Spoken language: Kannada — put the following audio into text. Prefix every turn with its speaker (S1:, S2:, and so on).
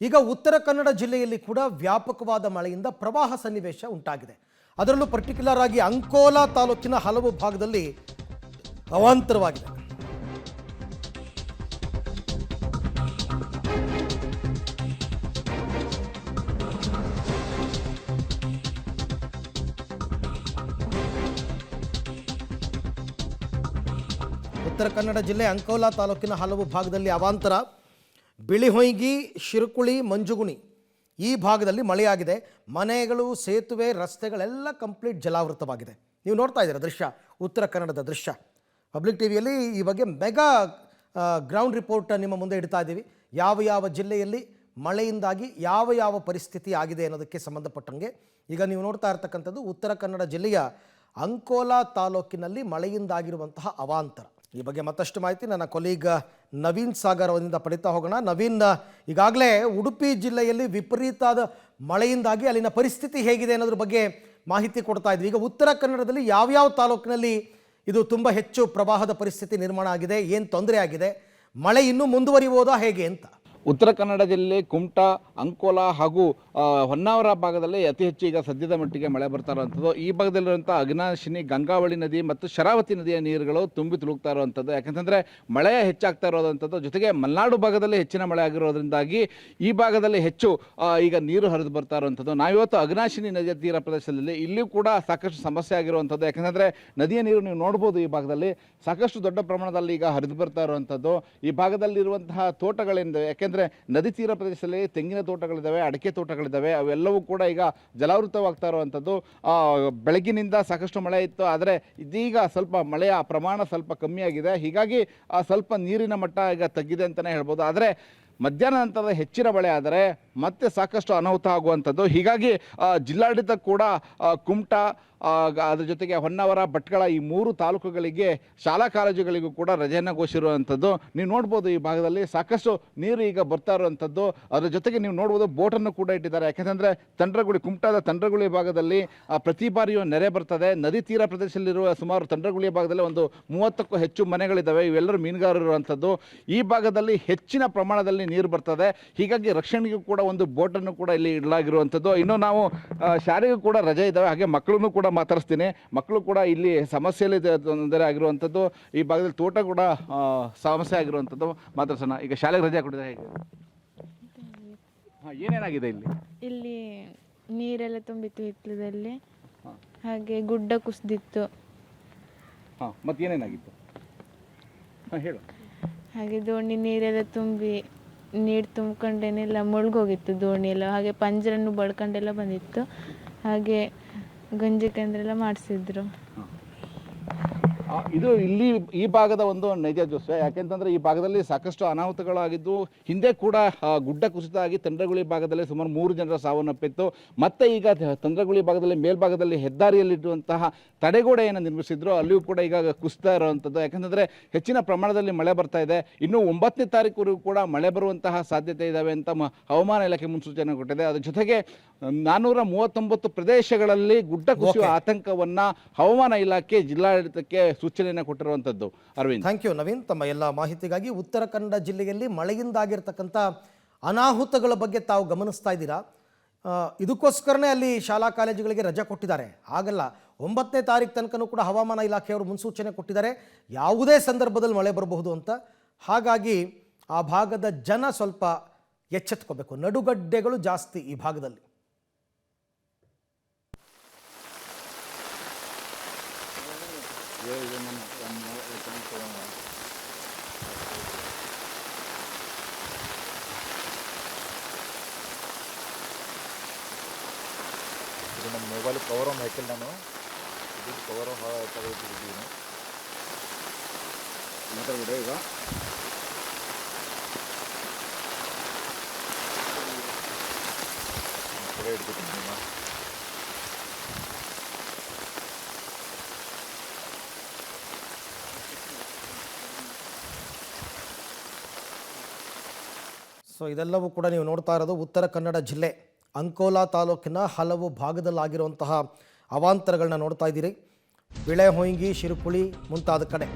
S1: ಈಗ ಉತ್ತರ ಕನ್ನಡ ಜಿಲ್ಲೆಯಲ್ಲಿ ಕೂಡ ವ್ಯಾಪಕವಾದ ಮಳೆಯಿಂದ ಪ್ರವಾಹ ಸನ್ನಿವೇಶ ಉಂಟಾಗಿದೆ. ಅದರಲ್ಲೂ ಪರ್ಟಿಕ್ಯುಲರ್ ಆಗಿ ಅಂಕೋಲಾ ತಾಲೂಕಿನ ಹಲವು ಭಾಗದಲ್ಲಿ ಅವಾಂತರವಾಗಿದೆ. ಉತ್ತರ ಕನ್ನಡ ಜಿಲ್ಲೆ ಅಂಕೋಲಾ ತಾಲೂಕಿನ ಹಲವು ಭಾಗದಲ್ಲಿ ಅವಾಂತರ. ಬಿಳಿಹೊಯ್ಗಿ, ಶಿರುಕುಳಿ, ಮಂಜುಗುಣಿ ಈ ಭಾಗದಲ್ಲಿ ಮಳೆಯಾಗಿದೆ. ಮನೆಗಳು, ಸೇತುವೆ, ರಸ್ತೆಗಳೆಲ್ಲ ಕಂಪ್ಲೀಟ್ ಜಲಾವೃತವಾಗಿದೆ. ನೀವು ನೋಡ್ತಾ ಇದ್ದೀರಾ ದೃಶ್ಯ, ಉತ್ತರ ಕನ್ನಡದ ದೃಶ್ಯ. ಪಬ್ಲಿಕ್ ಟಿವಿಯಲ್ಲಿ ಈ ಬಗ್ಗೆ ಮೆಗಾ ಗ್ರೌಂಡ್ ರಿಪೋರ್ಟ್ ನಿಮ್ಮ ಮುಂದೆ ಇಡ್ತಾ ಇದ್ದೀವಿ. ಯಾವ ಯಾವ ಜಿಲ್ಲೆಯಲ್ಲಿ ಮಳೆಯಿಂದಾಗಿ ಯಾವ ಯಾವ ಪರಿಸ್ಥಿತಿ ಆಗಿದೆ ಅನ್ನೋದಕ್ಕೆ ಸಂಬಂಧಪಟ್ಟಂಗೆ ಈಗ ನೀವು ನೋಡ್ತಾ ಇರ್ತಕ್ಕಂಥದ್ದು ಉತ್ತರ ಕನ್ನಡ ಜಿಲ್ಲೆಯ ಅಂಕೋಲಾ ತಾಲೂಕಿನಲ್ಲಿ ಮಳೆಯಿಂದಾಗಿರುವಂತಹ ಅವಾಂತರ. ಈ ಬಗ್ಗೆ ಮತ್ತಷ್ಟು ಮಾಹಿತಿ ನನ್ನ ಕೊಲೀಗ್ ನವೀನ್ ಸಾಗರ್ ಅವರಿಂದ ಪಡಿತಾ ಹೋಗೋಣ. ನವೀನ್, ಈಗಾಗಲೇ ಉಡುಪಿ ಜಿಲ್ಲೆಯಲ್ಲಿ ವಿಪರೀತಾದ ಮಳೆಯಿಂದಾಗಿ ಅಲ್ಲಿನ ಪರಿಸ್ಥಿತಿ ಹೇಗಿದೆ ಅನ್ನೋದ್ರ ಬಗ್ಗೆ ಮಾಹಿತಿ ಕೊಡ್ತಾ ಇದ್ವಿ. ಈಗ ಉತ್ತರ ಕನ್ನಡದಲ್ಲಿ ಯಾವ್ಯಾವ ತಾಲೂಕಿನಲ್ಲಿ ಇದು ತುಂಬ ಹೆಚ್ಚು ಪ್ರವಾಹದ ಪರಿಸ್ಥಿತಿ ನಿರ್ಮಾಣ ಆಗಿದೆ, ಏನು ತೊಂದರೆ ಆಗಿದೆ, ಮಳೆ ಇನ್ನೂ ಮುಂದುವರಿಬೋದಾ ಹೇಗೆ ಅಂತ?
S2: ಉತ್ತರ ಕನ್ನಡ ಜಿಲ್ಲೆ ಕುಮಟಾ, ಅಂಕೋಲಾ ಹಾಗೂ ಹೊನ್ನಾವರ ಭಾಗದಲ್ಲಿ ಅತಿ ಹೆಚ್ಚು ಈಗ ಸದ್ಯದ ಮಟ್ಟಿಗೆ ಮಳೆ ಬರ್ತಾ ಇರುವಂಥದ್ದು. ಈ ಭಾಗದಲ್ಲಿರುವಂಥ ಅಘನಾಶಿನಿ, ಗಂಗಾವಳಿ ನದಿ ಮತ್ತು ಶರಾವತಿ ನದಿಯ ನೀರುಗಳು ತುಂಬಿ ತುಳುಕ್ತಾ ಇರುವಂಥದ್ದು. ಯಾಕಂತಂದರೆ ಮಳೆ ಹೆಚ್ಚಾಗ್ತಾ ಇರೋದಂಥದ್ದು, ಜೊತೆಗೆ ಮಲೆನಾಡು ಭಾಗದಲ್ಲಿ ಹೆಚ್ಚಿನ ಮಳೆ ಆಗಿರೋದ್ರಿಂದಾಗಿ ಈ ಭಾಗದಲ್ಲಿ ಹೆಚ್ಚು ಈಗ ನೀರು ಹರಿದು ಬರ್ತಾ ಇರುವಂಥದ್ದು. ನಾವಿವತ್ತು ಅಘನಾಶಿನಿ ನದಿಯ ತೀರ ಪ್ರದೇಶದಲ್ಲಿ ಇಲ್ಲಿಯೂ ಕೂಡ ಸಾಕಷ್ಟು ಸಮಸ್ಯೆ ಆಗಿರುವಂಥದ್ದು. ಯಾಕಂದರೆ ನದಿಯ ನೀರು ನೀವು ನೋಡ್ಬೋದು, ಈ ಭಾಗದಲ್ಲಿ ಸಾಕಷ್ಟು ದೊಡ್ಡ ಪ್ರಮಾಣದಲ್ಲಿ ಈಗ ಹರಿದು ಬರ್ತಾ ಇರುವಂಥದ್ದು. ಈ ಭಾಗದಲ್ಲಿರುವಂತಹ ತೋಟಗಳಿಂದ, ಯಾಕೆಂದರೆ ನದಿ ತೀರ ಪ್ರದೇಶದಲ್ಲಿ ತೆಂಗಿನ ತೋಟಗಳಿದ್ದಾವೆ, ಅಡಿಕೆ ತೋಟಗಳಿದ್ದಾವೆ, ಅವೆಲ್ಲವೂ ಕೂಡ ಈಗ ಜಲಾವೃತವಾಗ್ತಾ ಇರುವಂಥದ್ದು. ಬೆಳಗಿನಿಂದ ಸಾಕಷ್ಟು ಮಳೆ ಇತ್ತು, ಆದರೆ ಇದೀಗ ಸ್ವಲ್ಪ ಮಳೆಯ ಪ್ರಮಾಣ ಸ್ವಲ್ಪ ಕಮ್ಮಿಯಾಗಿದೆ. ಹೀಗಾಗಿ ಸ್ವಲ್ಪ ನೀರಿನ ಮಟ್ಟ ಈಗ ತಗ್ಗಿದೆ ಅಂತಲೇ ಹೇಳ್ಬೋದು. ಆದರೆ ಮಧ್ಯಾಹ್ನ ನಂತರದ ಹೆಚ್ಚಿನ ಮಳೆ ಆದರೆ ಮತ್ತೆ ಸಾಕಷ್ಟು ಅನಾಹುತ ಆಗುವಂಥದ್ದು. ಹೀಗಾಗಿ ಜಿಲ್ಲಾಡಳಿತ ಕೂಡ ಕುಮಟಾ, ಅದ್ರ ಜೊತೆಗೆ ಹೊನ್ನಾವರ, ಭಟ್ಕಳ ಈ 3 ತಾಲೂಕುಗಳಿಗೆ, ಶಾಲಾ ಕಾಲೇಜುಗಳಿಗೂ ಕೂಡ ರಜೆಯನ್ನು ಘೋಷಿಸಿರುವಂಥದ್ದು. ನೀವು ನೋಡ್ಬೋದು, ಈ ಭಾಗದಲ್ಲಿ ಸಾಕಷ್ಟು ನೀರು ಈಗ ಬರ್ತಾ ಇರುವಂಥದ್ದು. ಅದ್ರ ಜೊತೆಗೆ ನೀವು ನೋಡ್ಬೋದು, ಬೋಟನ್ನು ಕೂಡ ಇಟ್ಟಿದ್ದಾರೆ. ಯಾಕೆಂದರೆ ತಂಡ್ರಗುಳಿ, ಕುಮಟಾದ ತಂಡ್ರಗುಳಿ ಭಾಗದಲ್ಲಿ ಪ್ರತಿ ಬಾರಿಯೂ ನೆರೆ ಬರ್ತದೆ. ನದಿ ತೀರ ಪ್ರದೇಶದಲ್ಲಿರುವ ಸುಮಾರು ತಂಡ್ರಗುಳಿ ಭಾಗದಲ್ಲಿ ಒಂದು 30ಕ್ಕೂ ಹೆಚ್ಚು ಮನೆಗಳಿದ್ದಾವೆ. ಇವೆಲ್ಲರೂ ಮೀನುಗಾರರು ಇರುವಂಥದ್ದು. ಈ ಭಾಗದಲ್ಲಿ ಹೆಚ್ಚಿನ ಪ್ರಮಾಣದಲ್ಲಿ ನೀರು ಬರ್ತದೆ. ಹೀಗಾಗಿ ರಕ್ಷಣೆಗೂ ಕೂಡ ಒಂದು ಬೋಟನ್ನು ಕೂಡ ಇಲ್ಲಿ ಇಡಲಾಗಿರುವಂಥದ್ದು. ಇನ್ನು ನಾವು ಶಾಲೆಗೂ ಕೂಡ ರಜೆ ಇದ್ದಾವೆ, ಹಾಗೆ ಮಕ್ಕಳನ್ನು ಕೂಡ ಮಾತಾಡಿಸ್ತೀನಿ. ಮಕ್ಕಳು ಕೂಡ ಇಲ್ಲಿ ಸಮಸ್ಯೆಯಲ್ಲಿ ತೊಂದರೆ ಆಗಿರುವಂಥದ್ದು. ಈ ಭಾಗದಲ್ಲಿ ತೋಟ ಕೂಡ ಸಮಸ್ಯೆ ಆಗಿರುವಂಥದ್ದು. ಮಾತಾಡ್ಸೋಣ. ಈಗ ಶಾಲೆಗೆ ರಜೆ ಕೊಟ್ಟಿದ್ದಾರೆ, ಹೇಗೆ? ಏನೇನಾಗಿದೆ ಇಲ್ಲಿ?
S3: ಇಲ್ಲಿ ನೀರೆಲ್ಲ ತುಂಬಿತ್ತು ಹಿತ್ತಲದಲ್ಲಿ, ಹಾಗೆ ಗುಡ್ಡ ಕುಸಿದಿತ್ತು.
S2: ಮತ್ತೇನೇನಾಗಿತ್ತು ಹೇಳು.
S3: ಹಾಗೆ ದೋಣಿ ನೀರೆಲ್ಲ ತುಂಬಿ ನೀರು ತುಂಬ್ಕೊಂಡೇನೆಲ್ಲ ಮುಳುಗೋಗಿತ್ತು ದೋಣಿ ಎಲ್ಲ. ಹಾಗೆ ಪಂಜರನ್ನು ಬಳ್ಕೊಂಡೆಲ್ಲ ಬಂದಿತ್ತು. ಹಾಗೆ ಗಂಜಿ ಕೇಂದ್ರ ಮಾಡಿಸಿದ್ರು.
S2: ಇದು ಇಲ್ಲಿ ಈ ಭಾಗದ ಒಂದು ನೈಜ ದೃಶ್ಯ. ಯಾಕೆಂತಂದರೆ ಈ ಭಾಗದಲ್ಲಿ ಸಾಕಷ್ಟು ಅನಾಹುತಗಳಾಗಿದ್ದು, ಹಿಂದೆ ಕೂಡ ಗುಡ್ಡ ಕುಸಿತ ಆಗಿ ತಂಡ್ರಗುಳಿ ಭಾಗದಲ್ಲಿ ಸುಮಾರು 3 ಜನರ ಸಾವನ್ನಪ್ಪಿತ್ತು. ಮತ್ತೆ ಈಗ ತಂಡ್ರಗುಳಿ ಭಾಗದಲ್ಲಿ ಮೇಲ್ಭಾಗದಲ್ಲಿ ಹೆದ್ದಾರಿಯಲ್ಲಿರುವಂತಹ ತಡೆಗೋಡೆಯನ್ನು ನಿರ್ಮಿಸಿದ್ರು, ಅಲ್ಲಿಯೂ ಕೂಡ ಈಗ ಕುಸಿತಾ ಇರುವಂಥದ್ದು. ಯಾಕೆಂತಂದರೆ ಹೆಚ್ಚಿನ ಪ್ರಮಾಣದಲ್ಲಿ ಮಳೆ ಬರ್ತಾ ಇದೆ. ಇನ್ನು 9ನೇ ತಾರೀಕುವರೆಗೂ ಕೂಡ ಮಳೆ ಬರುವಂತಹ ಸಾಧ್ಯತೆ ಇದ್ದಾವೆ ಅಂತ ಹವಾಮಾನ ಇಲಾಖೆ ಮುನ್ಸೂಚನೆ ಕೊಟ್ಟಿದೆ. ಅದ್ರ ಜೊತೆಗೆ 439 ಪ್ರದೇಶಗಳಲ್ಲಿ ಗುಡ್ಡ ಕುಸಿಯುವ ಆತಂಕವನ್ನು ಹವಾಮಾನ ಇಲಾಖೆ ಜಿಲ್ಲಾಡಳಿತಕ್ಕೆ ಸೂಚನೆಯನ್ನು ಕೊಟ್ಟಿರುವಂಥದ್ದು. ಅರವಿಂದ್,
S1: ಥ್ಯಾಂಕ್ ಯು ನವೀನ್, ತಮ್ಮ ಎಲ್ಲ ಮಾಹಿತಿಗಾಗಿ. ಉತ್ತರ ಕನ್ನಡ ಜಿಲ್ಲೆಯಲ್ಲಿ ಮಳೆಯಿಂದಾಗಿರ್ತಕ್ಕಂಥ ಅನಾಹುತಗಳ ಬಗ್ಗೆ ತಾವು ಗಮನಿಸ್ತಾ ಇದ್ದೀರಾ. ಇದಕ್ಕೋಸ್ಕರನೇ ಅಲ್ಲಿ ಶಾಲಾ ಕಾಲೇಜುಗಳಿಗೆ ರಜೆ ಕೊಟ್ಟಿದ್ದಾರೆ. ಹಾಗಲ್ಲ, 9ನೇ ತಾರೀಕು ತನಕನೂ ಕೂಡ ಹವಾಮಾನ ಇಲಾಖೆಯವರು ಮುನ್ಸೂಚನೆ ಕೊಟ್ಟಿದ್ದಾರೆ, ಯಾವುದೇ ಸಂದರ್ಭದಲ್ಲಿ ಮಳೆ ಬರಬಹುದು ಅಂತ. ಹಾಗಾಗಿ ಆ ಭಾಗದ ಜನ ಸ್ವಲ್ಪ ಎಚ್ಚೆತ್ಕೋಬೇಕು. ನಡುಗಡ್ಡೆಗಳು ಜಾಸ್ತಿ ಈ ಭಾಗದಲ್ಲಿ.
S4: ಇದು ನಮ್ಮ ಮೊಬೈಲ್ ಕವರ್ ಒಂದು ಹಾಕಿಲ್ಲ ನಾನು. ಇದು ಕವರ್ ತೆಗೆದಿದ್ದೀನಿ
S2: ಮಾತಾಡ್ಬಿಡ್ರೆ ಈಗ.
S4: ಇಡ್ತೀನಿ.
S1: ಸೊ ಇದೆಲ್ಲವೂ ಕೂಡ ನೀವು ನೋಡ್ತಾ ಇರೋದು ಉತ್ತರ ಕನ್ನಡ ಜಿಲ್ಲೆ ಅಂಕೋಲಾ ತಾಲೂಕಿನ ಹಲವು ಭಾಗದಲ್ಲಾಗಿರುವಂತಹ ಅವಾಂತರಗಳನ್ನ ನೋಡ್ತಾ ಇದ್ದೀರಿ. ಬಿಳೆಹೊಯ್ಗಿ, ಶಿರುಕುಳಿ ಮುಂತಾದ ಕಡೆ